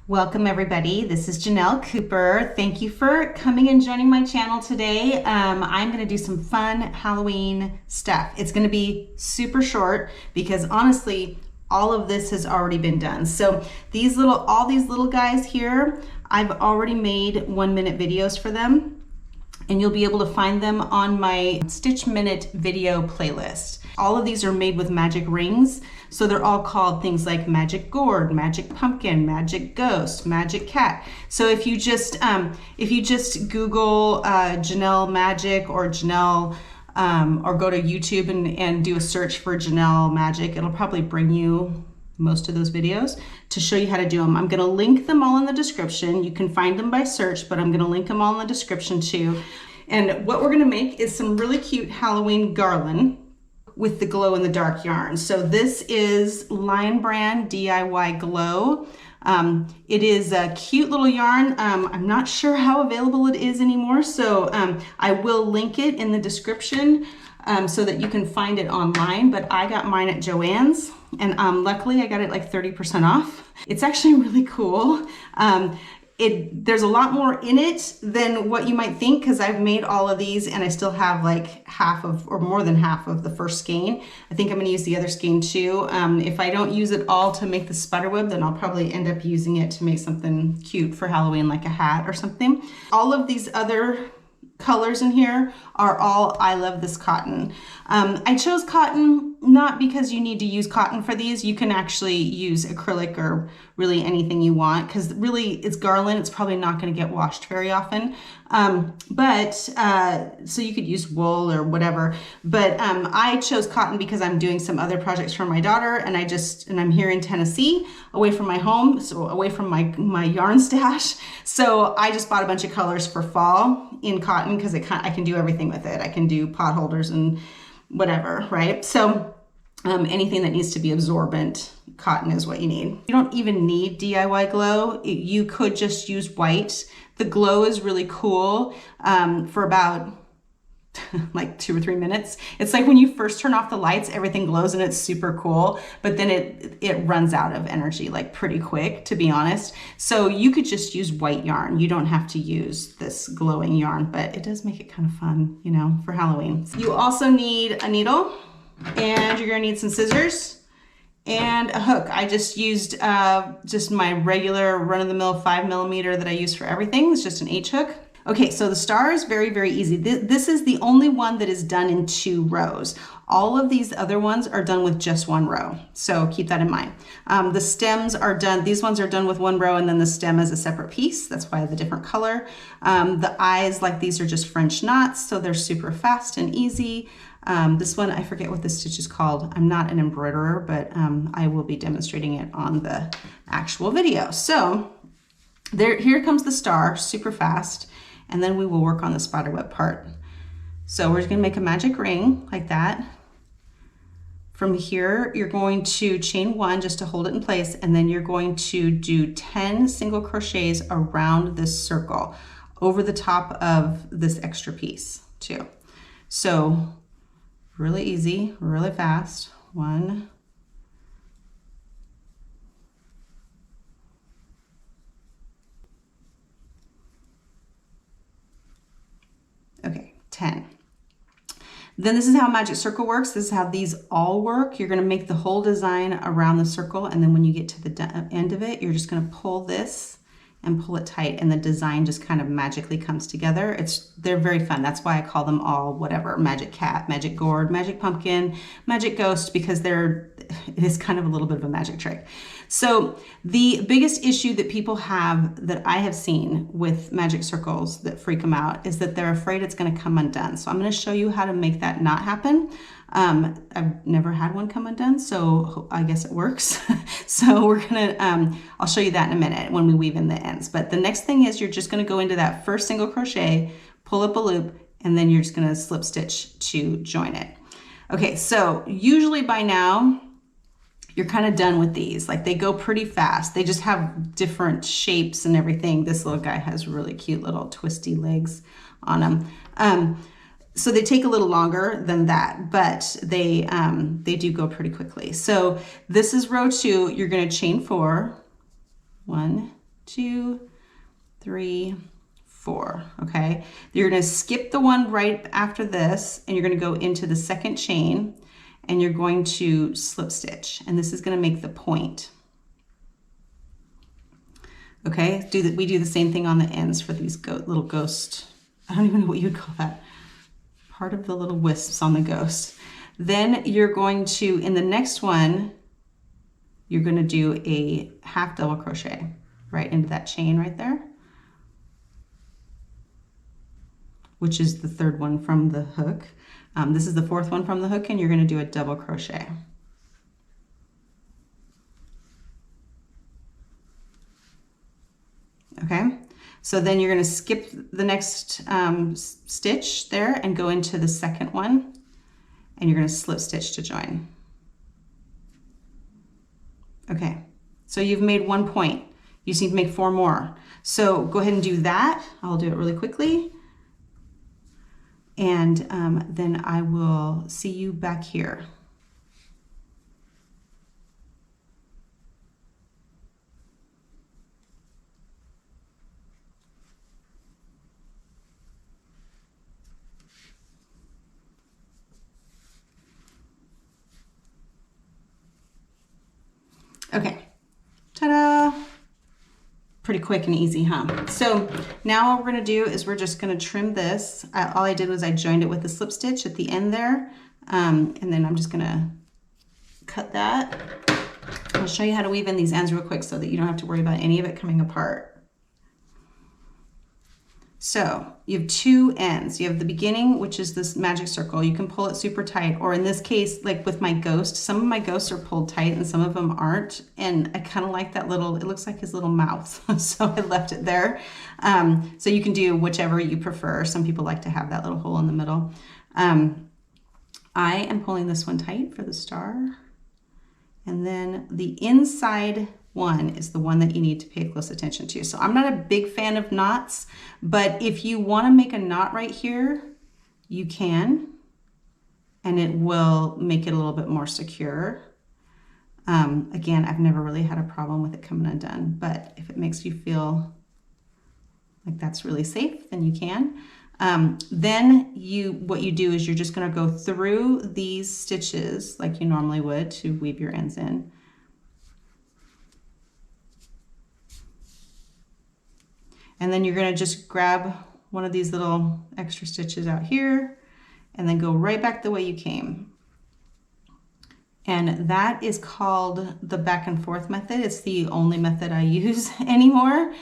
Welcome everybody, this is Janelle Cooper. Thank you for coming and joining my channel today. I'm gonna do some fun Halloween stuff. It's gonna be super short because honestly, all of this has already been done. So all these little guys here, I've already made 1-minute videos for them, and you'll be able to find them on my Stitch Minute video playlist. All of these are made with magic rings, so they're all called things like Magic Gourd, Magic Pumpkin, Magic Ghost, Magic Cat. So if you just Google Janelle Magic or Janelle, or go to YouTube and do a search for Janelle Magic, it'll probably bring you most of those videos to show you how to do them. I'm gonna link them all in the description. You can find them by search, but I'm gonna link them all in the description too. And what we're gonna make is some really cute Halloween garland with the glow in the dark yarn. So this is Lion Brand DIY Glow. It is a cute little yarn. I'm not sure how available it is anymore, so I will link it in the description so that you can find it online, but I got mine at Joann's, and luckily I got it like 30% off. It's actually really cool. There's a lot more in it than what you might think, because I've made all of these and I still have like half of, or more than half of the first skein. I think I'm gonna use the other skein too. If I don't use it all to make the spider web, then I'll probably end up using it to make something cute for Halloween, like a hat or something. All of these other colors in here are all I Love This Cotton. I chose cotton not because you need to use cotton for these. You can actually use acrylic or really anything you want, because really it's garland. It's probably not going to get washed very often. So you could use wool or whatever, but I chose cotton because I'm doing some other projects for my daughter, and I'm here in Tennessee, away from my home, so away from my yarn stash. So I just bought a bunch of colors for fall in cotton because I can do everything with it. I can do pot holders and whatever, right? So anything that needs to be absorbent, cotton is what you need. You don't even need DIY glow. You could just use white. The glow is really cool for about like 2 or 3 minutes. It's like when you first turn off the lights, everything glows and it's super cool, but then it runs out of energy like pretty quick, to be honest. So you could just use white yarn. You don't have to use this glowing yarn, but it does make it kind of fun, you know, for Halloween. You also need a needle, and you're gonna need some scissors and a hook. I just used just my regular run-of-the-mill 5mm that I use for everything. It's just an H hook. Okay, so the star is very, very easy. This is the only one that is done in 2 rows. All of these other ones are done with just 1 row, so keep that in mind. The stems are done, these ones are done with 1 row, and then the stem is a separate piece. That's why the different color. The eyes, like these, are just French knots, so they're super fast and easy. This one, I forget what this stitch is called. I'm not an embroiderer, but I will be demonstrating it on the actual video. So here comes the star, super fast. And then we will work on the spiderweb part. So we're just gonna make a magic ring like that. From here, you're going to chain 1 just to hold it in place, and then you're going to do 10 single crochets around this circle over the top of this extra piece too. So really easy, really fast. 1, okay, 10. Then this is how Magic Circle works. This is how these all work. You're gonna make the whole design around the circle, and then when you get to the end of it, you're just gonna pull this and pull it tight, and the design just kind of magically comes together. They're very fun. That's why I call them all whatever, Magic Cat, Magic Gourd, Magic Pumpkin, Magic Ghost, because it is kind of a little bit of a magic trick. So the biggest issue that people have, that I have seen with magic circles that freak them out, is that they're afraid it's gonna come undone. So I'm gonna show you how to make that not happen. I've never had one come undone, so I guess it works. So we're gonna, I'll show you that in a minute when we weave in the ends. But the next thing is you're just gonna go into that first single crochet, pull up a loop, and then you're just gonna slip stitch to join it. Okay, so usually by now, you're kind of done with these. Like, they go pretty fast. They just have different shapes and everything. This little guy has really cute little twisty legs on him. So they take a little longer than that, but they do go pretty quickly. So this is row 2. You're going to chain 4, 1, 2, 3, 4. Okay, you're going to skip the one right after this, and you're going to go into the second chain, and you're going to slip stitch, and this is going to make the point. Okay, we do the same thing on the ends for these little ghost, I don't even know what you would call that, part of the little wisps on the ghost. Then you're going to, in the next one, you're going to do a half double crochet right into that chain right there, which is the third one from the hook. This is the fourth one from the hook, and you're going to do a double crochet. Okay, so then you're going to skip the next stitch there and go into the second one, and you're going to slip stitch to join. Okay, so you've made 1 point. You just need to make 4 more. So go ahead and do that. I'll do it really quickly. And then I will see you back here. Okay, ta-da! Pretty quick and easy, huh? So now what we're gonna do is we're just gonna trim this. All I did was I joined it with a slip stitch at the end there. And then I'm just gonna cut that. I'll show you how to weave in these ends real quick so that you don't have to worry about any of it coming apart. So you have 2 ends. You have the beginning, which is this magic circle. You can pull it super tight, or in this case, like with my ghost, some of my ghosts are pulled tight and some of them aren't. And I kind of like that little, it looks like his little mouth. So I left it there. So you can do whichever you prefer. Some people like to have that little hole in the middle. I am pulling this one tight for the star. And then the inside one is the one that you need to pay close attention to. So I'm not a big fan of knots, but if you want to make a knot right here, you can, and it will make it a little bit more secure. Again, I've never really had a problem with it coming undone, but if it makes you feel like that's really safe, then you can. Then what you do is you're just going to go through these stitches like you normally would to weave your ends in. And then you're going to just grab one of these little extra stitches out here and then go right back the way you came. And that is called the back and forth method. It's the only method I use anymore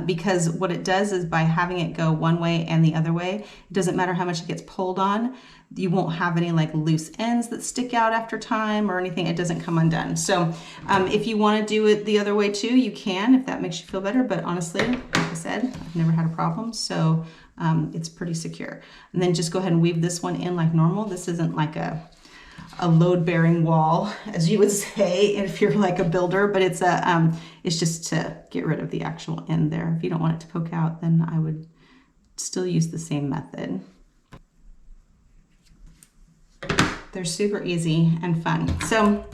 because what it does is by having it go one way and the other way, it doesn't matter how much it gets pulled on. You won't have any like loose ends that stick out after time or anything. It doesn't come undone. So if you want to do it the other way too, you can, if that makes you feel better. But honestly, like I said, I've never had a problem. So it's pretty secure. And then just go ahead and weave this one in like normal. This isn't like a load-bearing wall, as you would say, if you're like a builder, but it's just to get rid of the actual end there. If you don't want it to poke out, then I would still use the same method. They're super easy and fun. So,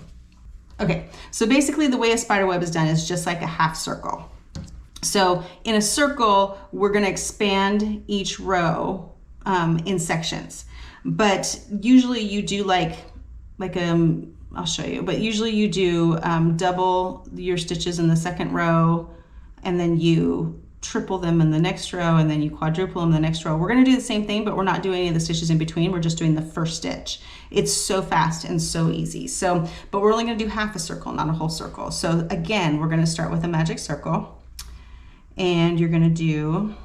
okay, so basically the way a spider web is done is just like a half circle. So in a circle, we're gonna expand each row in sections, but usually you do I'll show you, but usually you do double your stitches in the second row, and then you triple them in the next row, and then you quadruple them in the next row. We're gonna do the same thing, but we're not doing any of the stitches in between. We're just doing the first stitch. It's so fast and so easy. So, but we're only gonna do half a circle, not a whole circle. So again, we're gonna start with a magic circle, and you're gonna do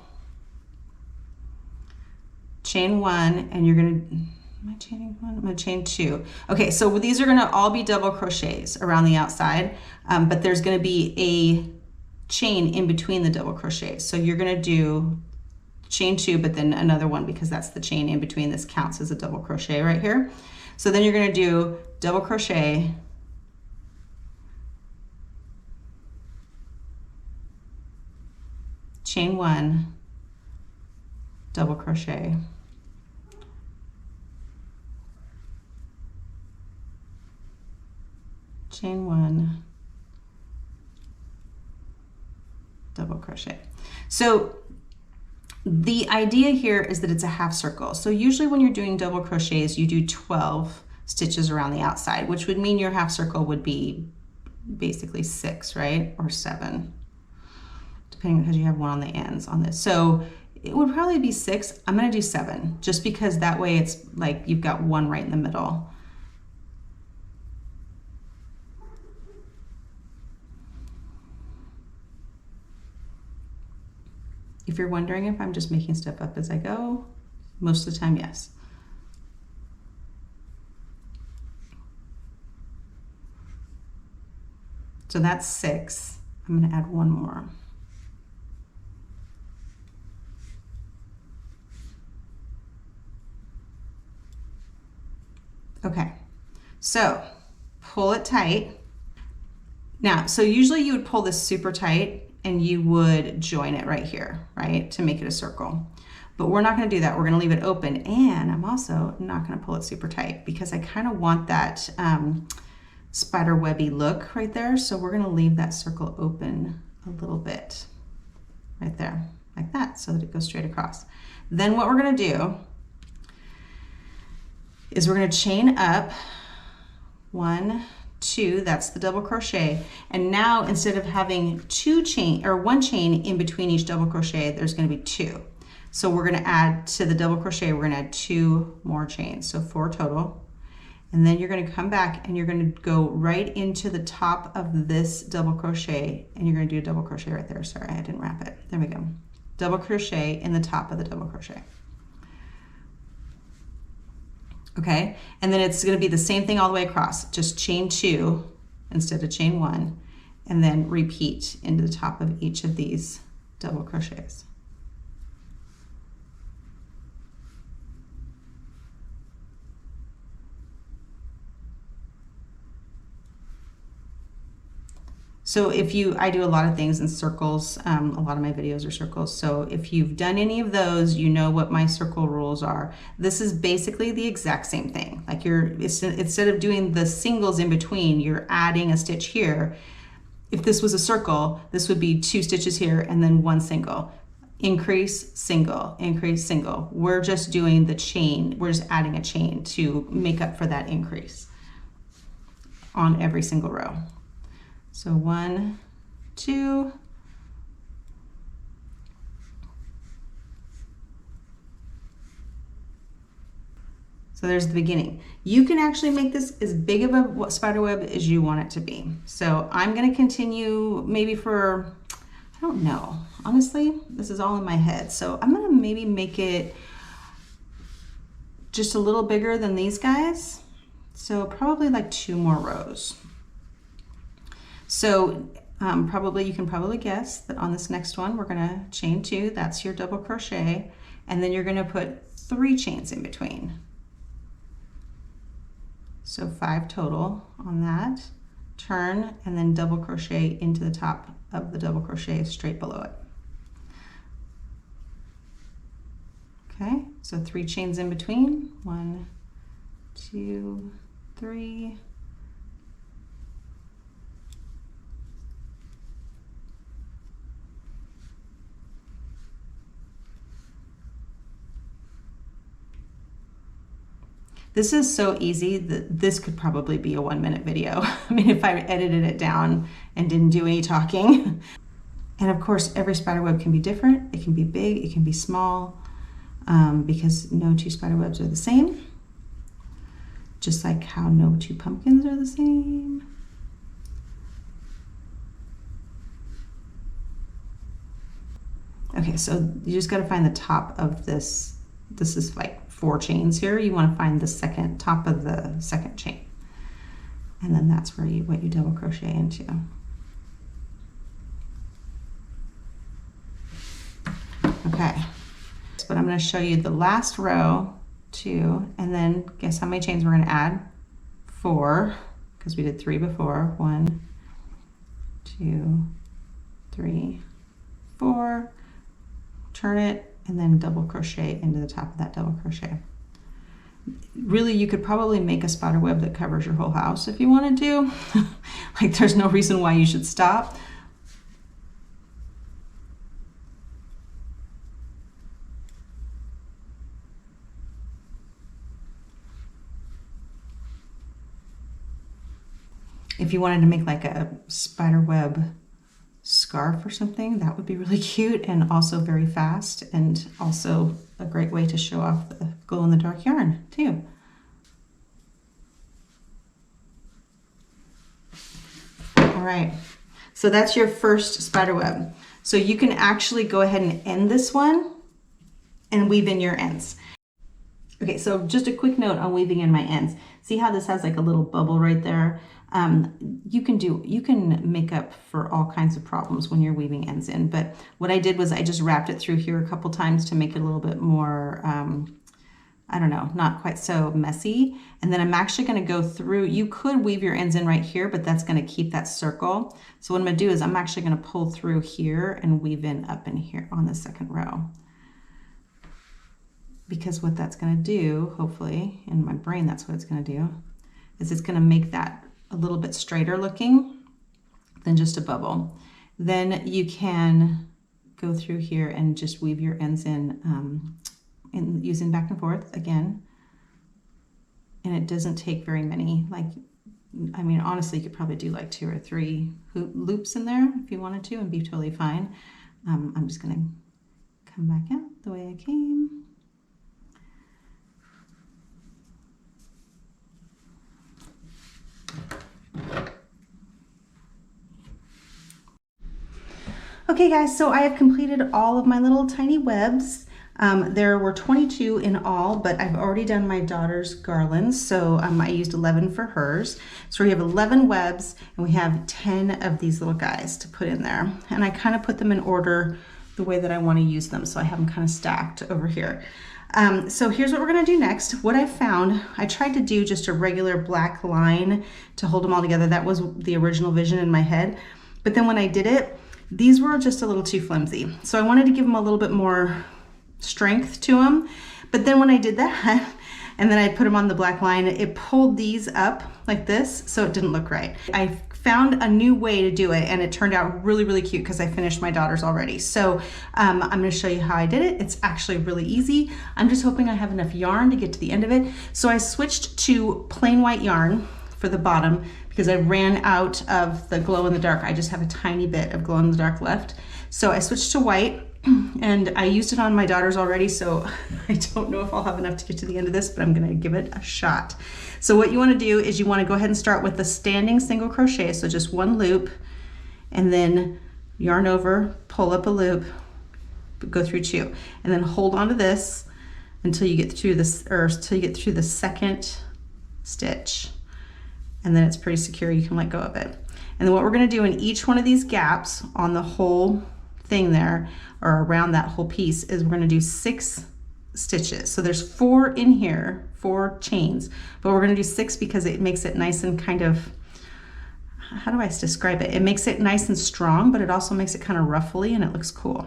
chain 1, and you're gonna, am I chaining 1? I'm gonna chain 2. Okay, so these are gonna all be double crochets around the outside, but there's gonna be a chain in between the double crochets. So you're gonna do chain 2, but then another one, because that's the chain in between. This counts as a double crochet right here. So then you're gonna do double crochet, chain 1, double crochet, chain 1, double crochet. So the idea here is that it's a half circle. So usually when you're doing double crochets, you do 12 stitches around the outside, which would mean your half circle would be basically 6, right? Or 7, depending, because you have one on the ends on this. So it would probably be 6. I'm gonna do 7, just because that way it's like you've got one right in the middle. If you're wondering if I'm just making stuff up as I go, most of the time, yes. So that's 6. I'm gonna add one more. Okay, so pull it tight. Now, so usually you would pull this super tight and you would join it right here, right, to make it a circle. But we're not gonna do that. We're gonna leave it open, and I'm also not gonna pull it super tight because I kind of want that spider webby look right there. So we're gonna leave that circle open a little bit right there, like that, so that it goes straight across. Then what we're gonna do is we're gonna chain up 1, 2, that's the double crochet. And now instead of having 2 chain or 1 chain in between each double crochet, there's gonna be 2. So we're gonna add to the double crochet, we're gonna add 2 more chains, so 4 total. And then you're gonna come back and you're gonna go right into the top of this double crochet, and you're gonna do a double crochet right there. Sorry, I didn't wrap it. There we go. Double crochet in the top of the double crochet. Okay, and then it's going to be the same thing all the way across, just chain 2 instead of chain 1, and then repeat into the top of each of these double crochets. So if you, I do a lot of things in circles, a lot of my videos are circles. So if you've done any of those, you know what my circle rules are. This is basically the exact same thing. Like instead of doing the singles in between, you're adding a stitch here. If this was a circle, this would be 2 stitches here and then 1 single. Increase, single, increase, single. We're just doing the chain. We're just adding a chain to make up for that increase on every single row. So 1, 2, so there's the beginning. You can actually make this as big of a spider web as you want it to be. So I'm going to continue maybe for, I don't know, honestly, this is all in my head. So I'm going to maybe make it just a little bigger than these guys. So probably like 2 more rows. So you can probably guess that on this next one, we're gonna chain 2, that's your double crochet, and then you're gonna put 3 chains in between. So 5 total on that. Turn and then double crochet into the top of the double crochet straight below it. Okay, so 3 chains in between, 1, 2, 3. This is so easy that this could probably be a 1-minute video. I mean, if I edited it down and didn't do any talking. And of course, every spider web can be different. It can be big, it can be small, because no 2 spider webs are the same. Just like how no 2 pumpkins are the same. Okay, so you just gotta find the top of this. This is like 4 chains here. You want to find the top of the second chain, and then that's where what you double crochet into. Okay, but I'm going to show you the last row 2, and then guess how many chains we're going to add? 4, because we did 3 before. 1, 2, 3, 4. Turn it, and then double crochet into the top of that double crochet. Really, you could probably make a spider web that covers your whole house if you wanted to. Like, there's no reason why you should stop. if you wanted to make like a spider web scarf or something, that would be really cute and also very fast, and also a great way to show off the glow-in-the-dark yarn too. All right, so that's your first spider web. So you can actually go ahead and end this one and weave in your ends. Okay, so just a quick note on weaving in my ends. See how this has like a little bubble right there? You can make up for all kinds of problems when you're weaving ends in, but what I did was I just wrapped it through here a couple times to make it a little bit more, I don't know, not quite so messy. And then I'm actually gonna go through, you could weave your ends in right here, but that's gonna keep that circle. So what I'm gonna do is I'm actually gonna pull through here and weave in up in here on the second row. Because what that's gonna do, hopefully, in my brain that's what it's gonna do, is it's gonna make that a little bit straighter looking than just a bubble. Then you can go through here and just weave your ends in, using back and forth again. And it doesn't take very many, like, I mean, honestly, you could probably do like 2 or 3 loops in there if you wanted to and be totally fine. I'm just gonna come back out the way I came. Okay guys, so I have completed all of my little tiny webs. There were 22 in all, but I've already done my daughter's garlands, so I used 11 for hers. So we have 11 webs and we have 10 of these little guys to put in there. And I kind of put them in order the way that I want to use them, so I have them kind of stacked over here. So here's what we're gonna do next. What I found, I tried to do just a regular black line to hold them all together. That was the original vision in my head. But then when I did it, these were just a little too flimsy. So I wanted to give them a little bit more strength to them. But then when I did that, and then I put them on the black line, it pulled these up like this, so it didn't look right. I found a new way to do it and it turned out really, really cute because I finished my daughter's already. So I'm gonna show you how I did it. It's actually really easy. I'm just hoping I have enough yarn to get to the end of it. So I switched to plain white yarn for the bottom because I ran out of the glow in the dark. I just have a tiny bit of glow in the dark left. So I switched to white and I used it on my daughter's already, so I don't know if I'll have enough to get to the end of this, but I'm gonna give it a shot. So what you wanna do is you wanna go ahead and start with the standing single crochet, so just 1 loop, and then yarn over, pull up a loop, go through 2, and then hold on to this until you get through this, or until you get through the second stitch. And then it's pretty secure, you can let go of it. And then what we're gonna do in each one of these gaps on the whole thing there, or around that whole piece, is we're gonna do 6 stitches. So there's 4 in here, 4 chains, but we're gonna do 6 because it makes it nice and kind of, how do I describe it? It makes it nice and strong, but it also makes it kind of ruffly and it looks cool.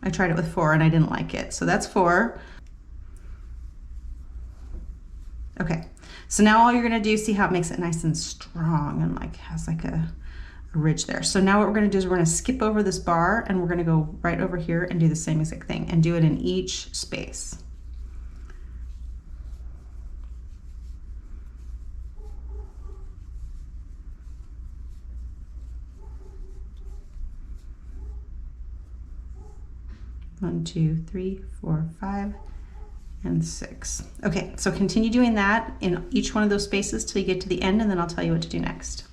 I tried it with 4 and I didn't like it. So that's 4. Okay, so now all you're gonna do, see how it makes it nice and strong and like has like a ridge there. So now what we're gonna do is we're gonna skip over this bar and we're gonna go right over here and do the same exact thing and do it in each space. One, 2, 3, 4, 5, and 6. Okay, so continue doing that in each one of those spaces till you get to the end, and then I'll tell you what to do next.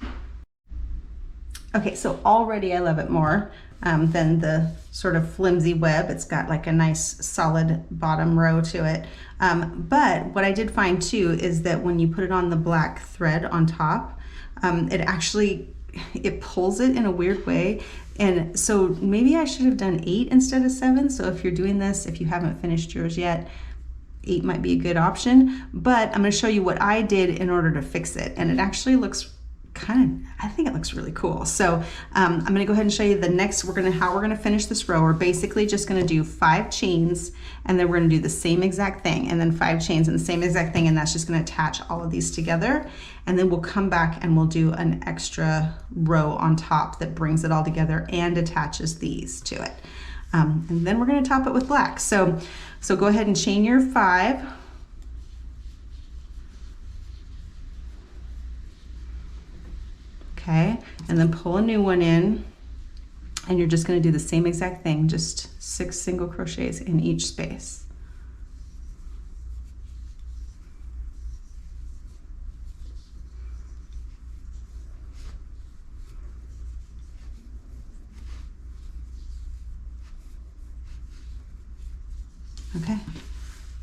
Okay, so already I love it more than the sort of flimsy web. It's got like a nice solid bottom row to it. But what I did find too is that when you put it on the black thread on top, it pulls it in a weird way. And so maybe I should have done 8 instead of 7. So if you're doing this, if you haven't finished yours yet, 8 might be a good option. But I'm gonna show you what I did in order to fix it. And it actually looks I think it looks really cool. So I'm gonna go ahead and show you the next, how we're gonna finish this row. We're basically just gonna do 5 chains and then we're gonna do the same exact thing and then 5 chains and the same exact thing, and that's just gonna attach all of these together. And then we'll come back and we'll do an extra row on top that brings it all together and attaches these to it. And then we're gonna top it with black. So go ahead and chain your 5. Okay, and then pull a new one in, and you're just going to do the same exact thing, just 6 single crochets in each space. Okay,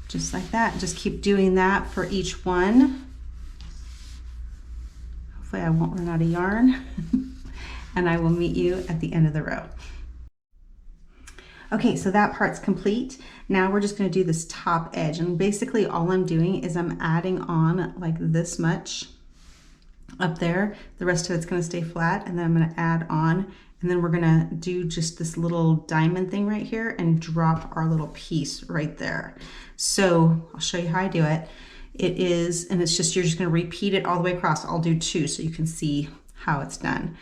just like that. Just keep doing that for each one. Hopefully I won't run out of yarn. And I will meet you at the end of the row. Okay, so that part's complete. Now we're just going to do this top edge, and basically all I'm doing is I'm adding on like this much up there. The rest of it's going to stay flat, and then I'm going to add on, and then we're going to do just this little diamond thing right here and drop our little piece right there. So I'll show you how I do it. It is, and it's just, you're just going to repeat it all the way across. I'll do 2 so you can see how it's done.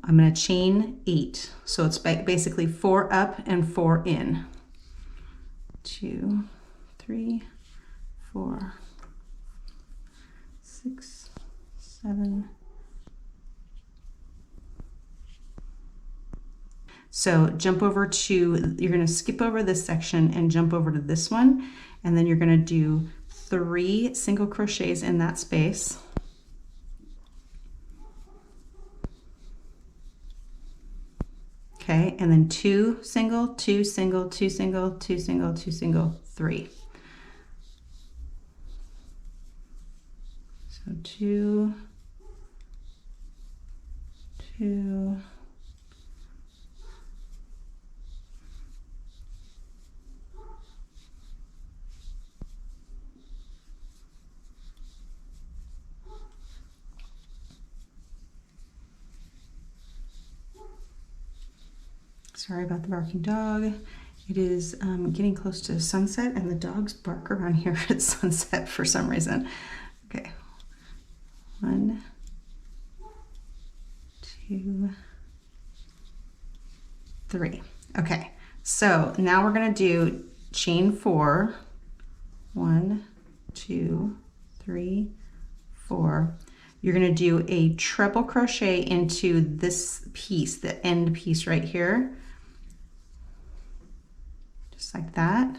I'm going to chain 8. So it's basically 4 up and 4 in. 2, 3, 4, 6, 7. So jump over to, you're going to skip over this section and jump over to this one, and then you're going to do 3 single crochets in that space. Okay, and then 2 single, 2 single, 2 single, 2 single, 2 single, 3. So 2, 2, sorry about the barking dog. It is getting close to sunset, and the dogs bark around here at sunset for some reason. Okay, 1, 2, 3. Okay, so now we're going to do chain 4. 1, 2, 3, 4. You're going to do a treble crochet into this piece, the end piece right here. Just like that.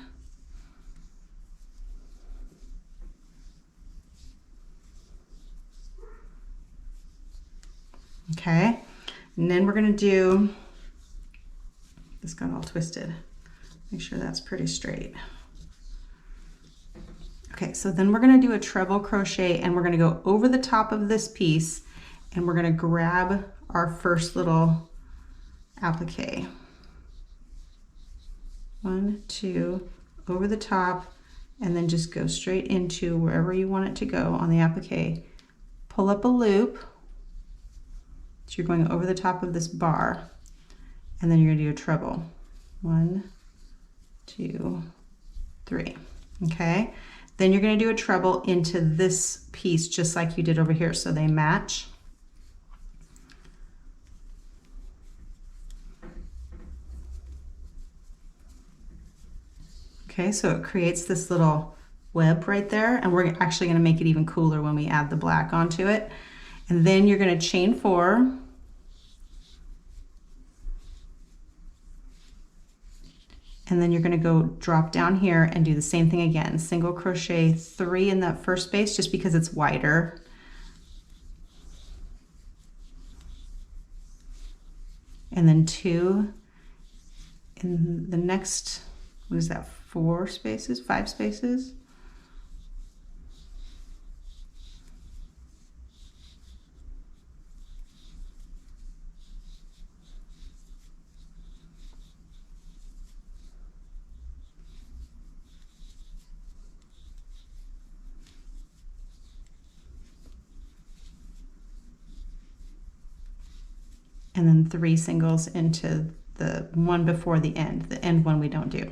Okay, and then we're going to do, this got all twisted. Make sure that's pretty straight. Okay, so then we're going to do a treble crochet, and we're going to go over the top of this piece, and we're going to grab our first little applique. 1, 2, over the top, and then just go straight into wherever you want it to go on the applique. Pull up a loop, so you're going over the top of this bar, and then you're going to do a treble. 1, 2, 3. Okay, then you're going to do a treble into this piece just like you did over here, so they match. Okay, so it creates this little web right there, and we're actually going to make it even cooler when we add the black onto it. And then you're going to chain 4. And then you're going to go drop down here and do the same thing again. Single crochet 3 in that first space just because it's wider. And then 2 in the next, what is that, 4 spaces, 5 spaces? And then 3 singles into the one before the end one we don't do.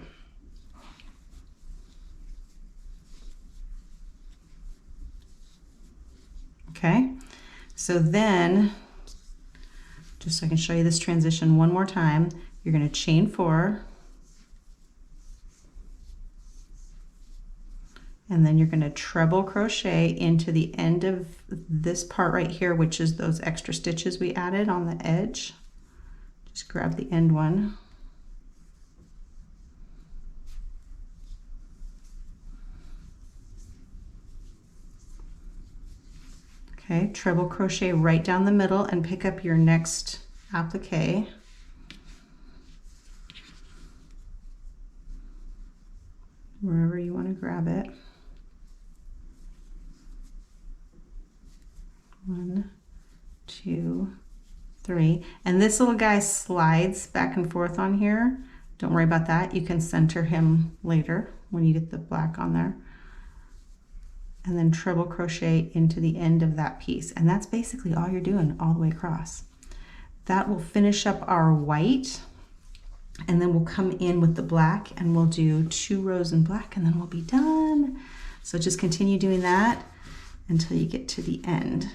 Okay, so then, just so I can show you this transition one more time, you're going to chain 4, And then you're going to treble crochet into the end of this part right here, which is those extra stitches we added on the edge. Just grab the end one. Okay, treble crochet right down the middle and pick up your next applique. Wherever you want to grab it. 1, 2, 3. And this little guy slides back and forth on here. Don't worry about that. You can center him later when you get the black on there. And then treble crochet into the end of that piece. And that's basically all you're doing all the way across. That will finish up our white. And then we'll come in with the black and we'll do 2 rows in black and then we'll be done. So just continue doing that until you get to the end.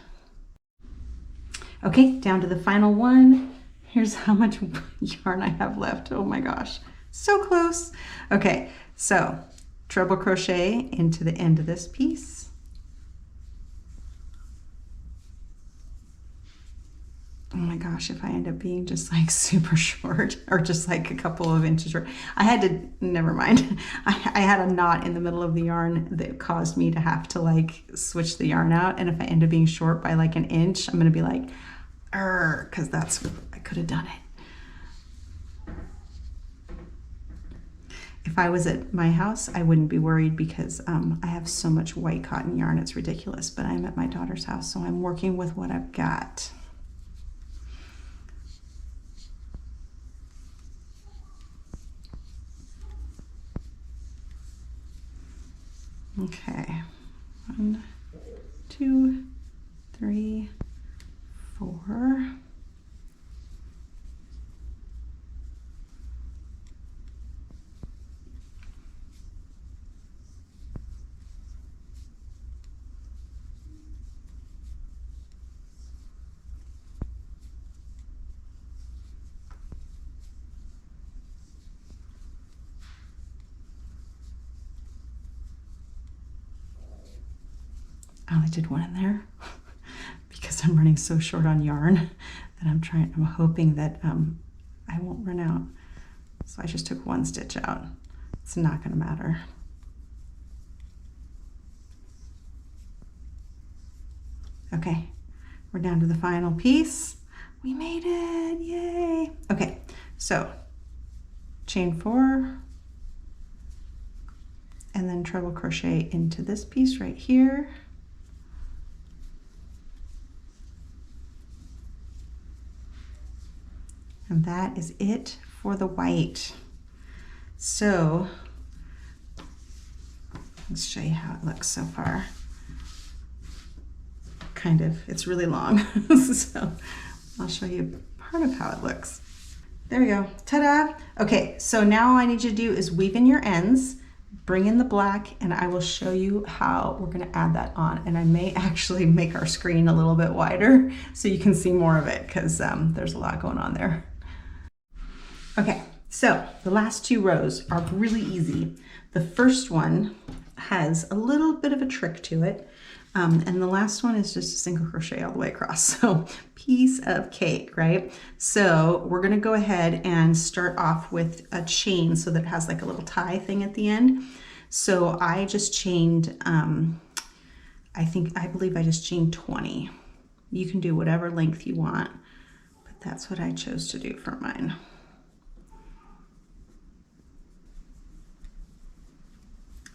Okay, down to the final one. Here's how much yarn I have left. Oh my gosh, so close. Okay, so treble crochet into the end of this piece. Oh my gosh, if I end up being just like super short or just like a couple of inches short. I had to, never mind. I had a knot in the middle of the yarn that caused me to have to like switch the yarn out. And if I end up being short by like an inch, I'm gonna be like, because that's, I could have done it. If I was at my house, I wouldn't be worried because I have so much white cotton yarn, it's ridiculous, but I'm at my daughter's house, so I'm working with what I've got. Okay, 1, 2, 3, 4. I only did 1 in there because I'm running so short on yarn that I'm hoping that I won't run out. So I just took 1 stitch out. It's not going to matter. Okay, we're down to the final piece. We made it, yay. Okay, so chain 4 and then treble crochet into this piece right here. And that is it for the white. So let's show you how it looks so far. Kind of, it's really long. So I'll show you part of how it looks. There we go, ta-da. Okay, so now all I need you to do is weave in your ends, bring in the black, and I will show you how we're gonna add that on. And I may actually make our screen a little bit wider so you can see more of it because there's a lot going on there. Okay, so the last 2 rows are really easy. The first one has a little bit of a trick to it. And the last one is just a single crochet all the way across. So piece of cake, right? So we're gonna go ahead and start off with a chain so that it has like a little tie thing at the end. So I just chained, I believe I just chained 20. You can do whatever length you want, but that's what I chose to do for mine.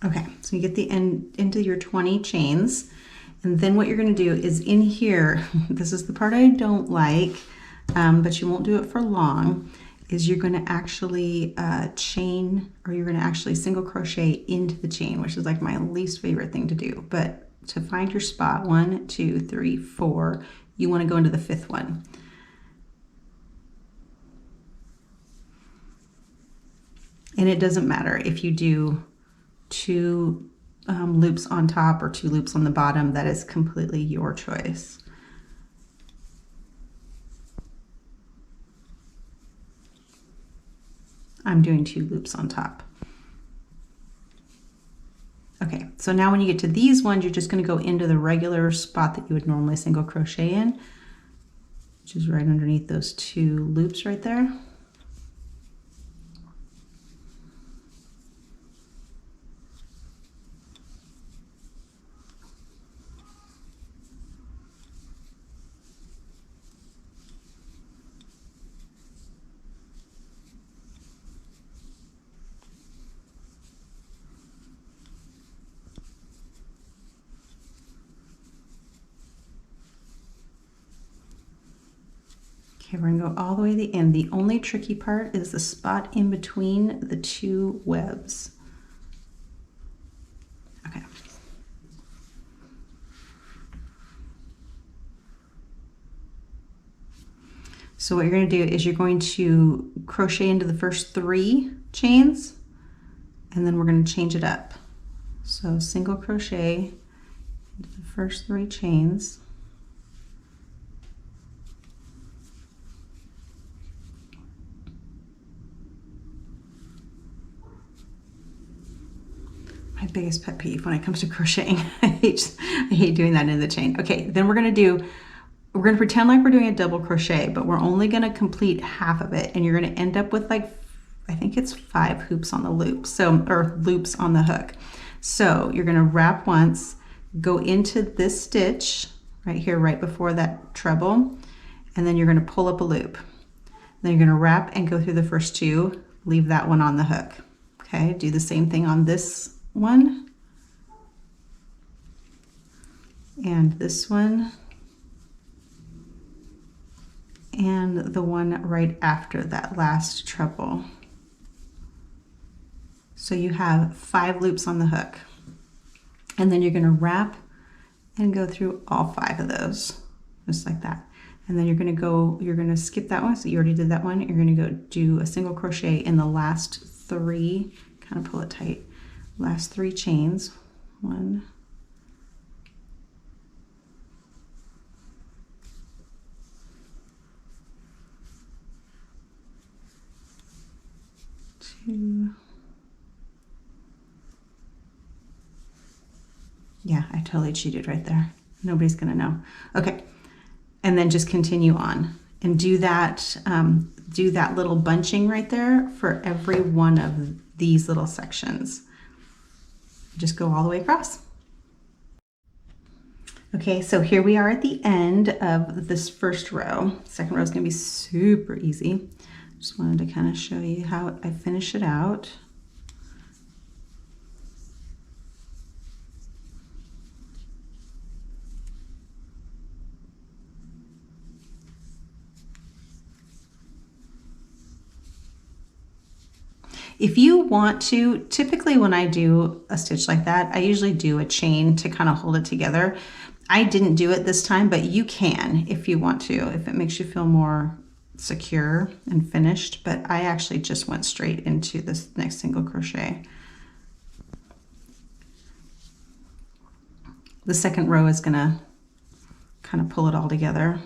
Okay, so you get the end into your 20 chains, and then what you're going to do is in here, this is the part I don't like, but you won't do it for long, is you're going to actually chain, or you're going to actually single crochet into the chain, which is like my least favorite thing to do. But to find your spot, 1, 2, 3, 4, you want to go into the 5th one. And it doesn't matter if you do 2 loops on top or 2 loops on the bottom. That is completely your choice. I'm doing 2 loops on top. Okay, So now when you get to these ones, you're just going to go into the regular spot that you would normally single crochet in, which is right underneath those 2 loops right there. Okay, we're gonna go all the way to the end. The only tricky part is the spot in between the 2 webs. Okay. So what you're gonna do is you're going to crochet into the first 3 chains, and then we're gonna change it up. So single crochet into the first 3 chains. My biggest pet peeve when it comes to crocheting. I hate doing that in the chain. Okay, then we're gonna pretend like we're doing a double crochet, but we're only gonna complete half of it, and you're gonna end up with like, I think it's 5 hoops on the loop, or loops on the hook. So you're gonna wrap once, go into this stitch right here, right before that treble, and then you're gonna pull up a loop. Then you're gonna wrap and go through the first 2, leave that one on the hook. Okay, do the same thing on this one, and this one, and the one right after that last treble. So you have 5 loops on the hook, and then you're going to wrap and go through all 5 of those, just like that. And then you're going to skip that one. So you already did that one. You're going to go do a single crochet in the last 3, kind of pull it tight, last 3 chains. 1, 2. Yeah, I totally cheated right there. Nobody's gonna know. Okay, and then just continue on and do that little bunching right there for every one of these little sections. Just go all the way across. Okay, so here we are at the end of this first row. Second row is gonna be super easy. Just wanted to kind of show you how I finish it out. If you want to, typically when I do a stitch like that, I usually do a chain to kind of hold it together. I didn't do it this time, but you can if you want to, if it makes you feel more secure and finished. But I actually just went straight into this next single crochet. The second row is gonna kind of pull it all together.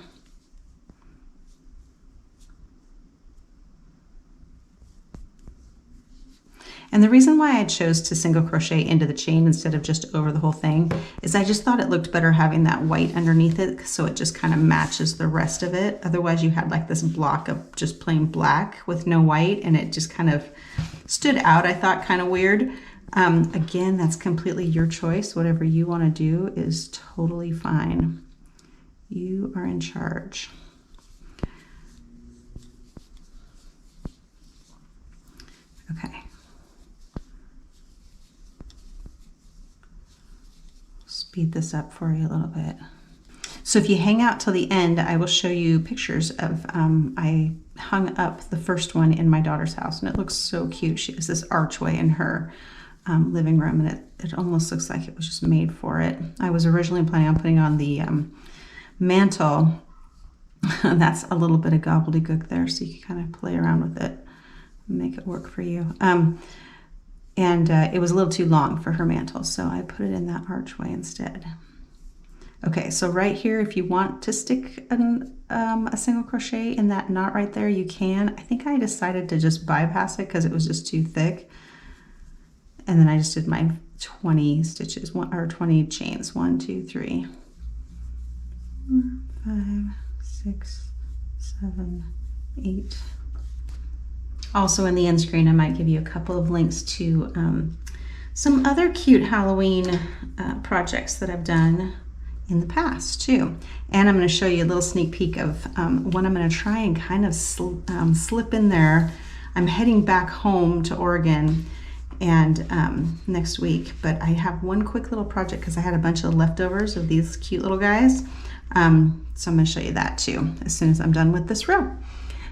And the reason why I chose to single crochet into the chain instead of just over the whole thing is I just thought it looked better having that white underneath it, so it just kind of matches the rest of it. Otherwise you had like this block of just plain black with no white, and it just kind of stood out, I thought, kind of weird. Again, that's completely your choice. Whatever you want to do is totally fine. You are in charge. Okay. Speed this up for you a little bit. So if you hang out till the end, I will show you pictures of, I hung up the first one in my daughter's house, and it looks so cute. She has this archway in her living room, and it almost looks like it was just made for it. I was originally planning on putting on the mantle. That's a little bit of gobbledygook there, so you can kind of play around with it and make it work for you. It was a little too long for her mantle, so I put it in that archway instead. Okay, so right here, if you want to stick a single crochet in that knot right there, you can. I think I decided to just bypass it because it was just too thick. And then I just did my 20 stitches, or 20 chains. 1, 2, 3, 4, 5, 6, 7, 8. Also in the end screen, I might give you a couple of links to some other cute Halloween projects that I've done in the past too. And I'm going to show you a little sneak peek of one I'm going to try and kind of slip in there. I'm heading back home to Oregon and next week, but I have one quick little project because I had a bunch of leftovers of these cute little guys. So I'm going to show you that too as soon as I'm done with this row.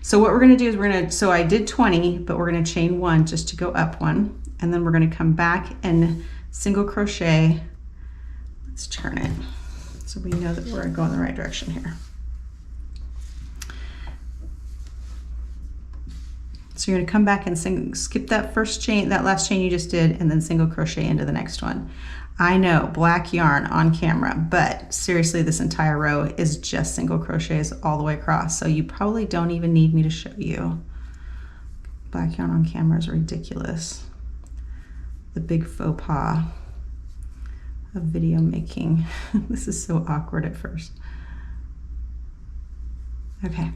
So what we're going to do is so I did 20, but we're going to chain 1 just to go up 1, and then we're going to come back and single crochet. Let's turn it so we know that we're going the right direction here. So you're going to come back and skip that first chain, that last chain you just did, and then single crochet into the next one. I know, black yarn on camera, but seriously, this entire row is just single crochets all the way across, so you probably don't even need me to show you. Black yarn on camera is ridiculous. The big faux pas of video making. This is so awkward at first. Okay,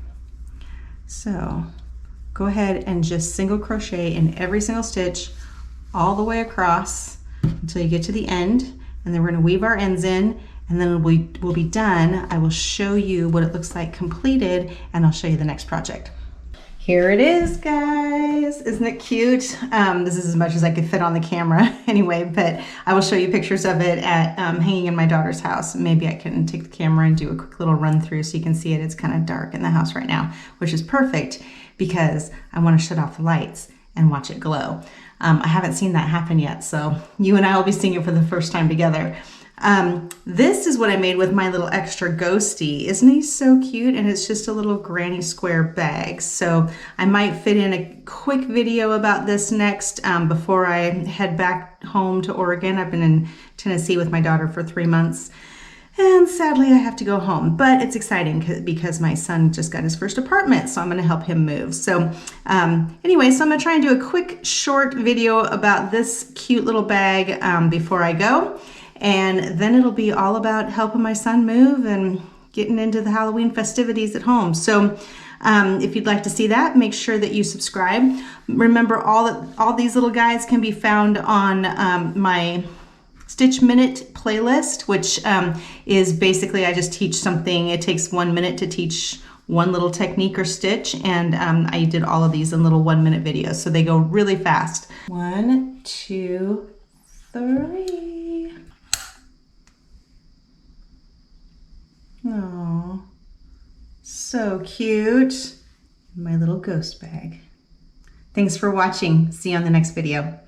so go ahead and just single crochet in every single stitch all the way across until you get to the end, and then we're going to weave our ends in, and then we'll be done. I will show you what it looks like completed, and I'll show you the next project. Here it is, guys. Isn't it cute? This is as much as I could fit on the camera anyway, but I will show you pictures of it at hanging in my daughter's house. Maybe I can take the camera and do a quick little run through so you can see it. It's kind of dark in the house right now, which is perfect because I want to shut off the lights and watch it glow. I haven't seen that happen yet, so you and I will be seeing it for the first time together. This is what I made with my little extra ghosty. Isn't he so cute? And it's just a little granny square bag. So I might fit in a quick video about this next before I head back home to Oregon. I've been in Tennessee with my daughter for 3 months. And sadly, I have to go home, but it's exciting because my son just got his first apartment, so I'm going to help him move. So anyway, so I'm going to try and do a quick short video about this cute little bag before I go. And then it'll be all about helping my son move and getting into the Halloween festivities at home. So if you'd like to see that, make sure that you subscribe. Remember, all these little guys can be found on my Stitch Minute playlist, which is basically I just teach something. It takes 1 minute to teach one little technique or stitch, and I did all of these in little 1 minute videos, so they go really fast. 1, 2, 3. Oh, so cute. My little ghost bag. Thanks for watching. See you on the next video.